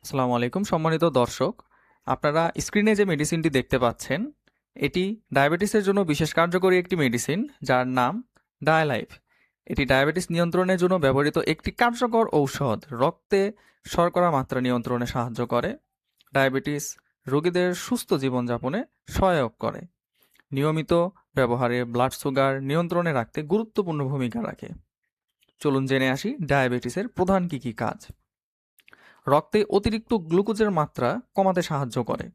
আসসালামু আলাইকুম সম্মানিত দর্শক। আপনারা স্ক্রিনে যে মেডিসিনটি দেখতে পাচ্ছেন, এটি ডায়াবেটিসের জন্য বিশেষ কার্যকরী একটি মেডিসিন যার নাম ডায়ালাইফ। এটি ডায়াবেটিস নিয়ন্ত্রণের জন্য ব্যবহৃত একটি কার্যকর ঔষধ। রক্তে শর্করা মাত্রা নিয়ন্ত্রণে সাহায্য করে, ডায়াবেটিস রোগীদের সুস্থ জীবনযাপনে সহায়ক করে, নিয়মিত ব্যবহারে ব্লাড সুগার নিয়ন্ত্রণে রাখতে গুরুত্বপূর্ণ ভূমিকা রাখে। চলুন জেনে আসি ডায়াবেটিসের প্রধান কি কি কাজ। রক্তে অতিরিক্ত গ্লুকোজের মাত্রা কমাতে সাহায্য করে,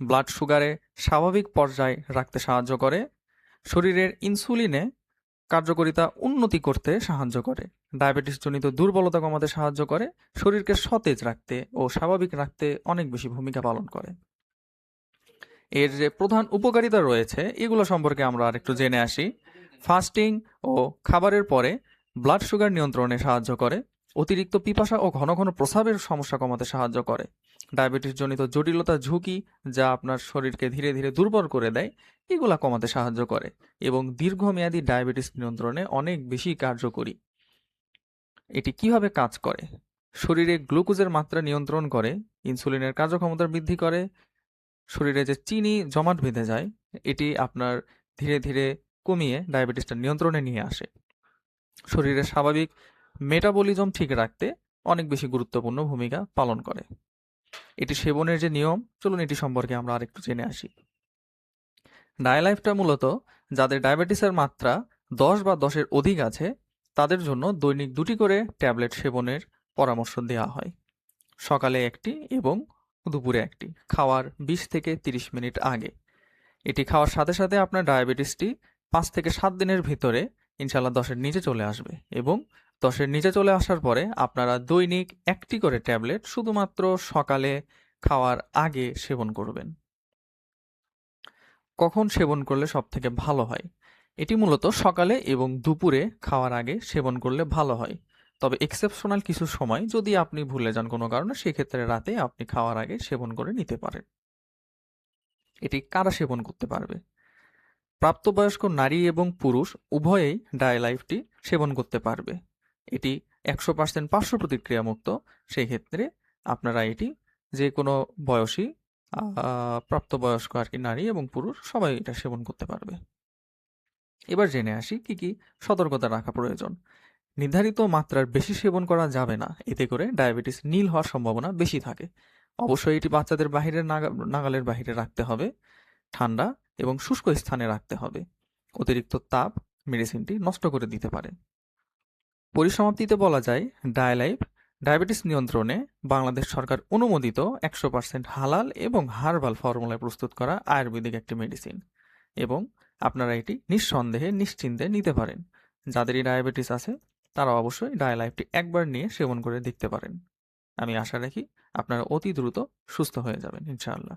ব্লাড সুগারে স্বাভাবিক পর্যায়ে রাখতে সাহায্য করে, শরীরের ইনসুলিনে কার্যকারিতা উন্নতি করতে সাহায্য করে, ডায়াবেটিসজনিত দুর্বলতা কমাতে সাহায্য করে, শরীরকে সতেজ রাখতে ও স্বাভাবিক রাখতে অনেক বেশি ভূমিকা পালন করে। এর যে প্রধান উপকারিতা রয়েছে এগুলো সম্পর্কে আমরা আরেকটু জেনে আসি। ফাস্টিং ও খাবারের পরে ব্লাড সুগার নিয়ন্ত্রণে সাহায্য করে, অতিরিক্ত পিপাসা ও ঘন ঘন প্রস্রাবের সমস্যা কমাতে সাহায্য করে, ডায়াবেটিস জনিত জটিলতা ঝুঁকি যা আপনার শরীরকে ধীরে ধীরে দুর্বল করে দেয় এগুলা কমাতে সাহায্য করে, এবং দীর্ঘমেয়াদী ডায়াবেটিস নিয়ন্ত্রণে অনেক বেশি কার্যকরী। এটি কিভাবে কাজ করে? শরীরে গ্লুকোজের মাত্রা নিয়ন্ত্রণ করে, ইনসুলিনের কার্যক্ষমতা বৃদ্ধি করে, শরীরে যে চিনি জমাট বেঁধে যায় এটি আপনার ধীরে ধীরে কমিয়ে ডায়াবেটিসটা নিয়ন্ত্রণে নিয়ে আসে, শরীরের স্বাভাবিক মেটাবলিজম ঠিক রাখতে অনেক বেশি গুরুত্বপূর্ণ ভূমিকা পালন করে। এটি সেবনের যে নিয়ম, চলুন এটি সম্পর্কে আমরা আরেকটু জেনে আসি। ডায়ালাইফটা মূলত যাদের ডায়াবেটিসের মাত্রা 10 বা 10-এর অধিক আছে তাদের জন্য দৈনিক 2টি করে ট্যাবলেট সেবনের পরামর্শ দেওয়া হয়। সকালে একটি এবং দুপুরে একটি, খাওয়ার 20 থেকে 30 মিনিট আগে। এটি খাওয়ার সাথে সাথে আপনার ডায়াবেটিসটি 5 থেকে 7 দিনের ভিতরে ইনশাল্লাহ 10-এর নিচে চলে আসবে, এবং 10-এর নিচে চলে আসার পরে আপনারা দৈনিক একটি করে ট্যাবলেট শুধুমাত্র সকালে খাওয়ার আগে সেবন করবেন। কখন সেবন করলে সব থেকে ভালো হয়? এটি মূলত সকালে এবং দুপুরে খাওয়ার আগে সেবন করলে ভালো হয়, তবে এক্সেপশনাল কিছু সময় যদি আপনি ভুলে যান কোনো কারণে সেক্ষেত্রে রাতে আপনি খাওয়ার আগে সেবন করে নিতে পারেন। এটি কারা সেবন করতে পারবে? প্রাপ্তবয়স্ক নারী এবং পুরুষ উভয়েই ডায়ালাইফটি সেবন করতে পারবে। এটি 100% পার্শ্ব প্রতিক্রিয়ামুক্ত, সেই ক্ষেত্রে আপনারা এটি যে কোনো বয়সী প্রাপ্তবয়স্ক আর কি নারী এবং পুরুষ সবাই এটা সেবন করতে পারবে। এবার জেনে আসি কি কি সতর্কতা রাখা প্রয়োজন। নির্ধারিত মাত্রার বেশি সেবন করা যাবে না, এতে করে ডায়াবেটিস নীল হওয়ার সম্ভাবনা বেশি থাকে। অবশ্যই এটি বাচ্চাদের বাহিরের নাগালের বাহিরে রাখতে হবে, ঠান্ডা এবং শুষ্ক স্থানে রাখতে হবে। অতিরিক্ত তাপ মেডিসিনটি নষ্ট করে দিতে পারে। পরিসমাপ্তিতে বলা যায়, ডায়ালাইফ ডায়াবেটিস নিয়ন্ত্রণে বাংলাদেশ সরকার অনুমোদিত 100% হালাল এবং হার্বাল ফর্মুলায় প্রস্তুত করা আয়ুর্বেদিক একটি মেডিসিন, এবং আপনারা এটি নিঃসন্দেহে নিশ্চিন্তে নিতে পারেন। যাদেরই ডায়াবেটিস আছে তারা অবশ্যই ডায়ালাইফটি একবার নিয়ে সেবন করে দেখতে পারেন। আমি আশা রাখি আপনারা অতি দ্রুত সুস্থ হয়ে যাবেন ইনশাআল্লাহ।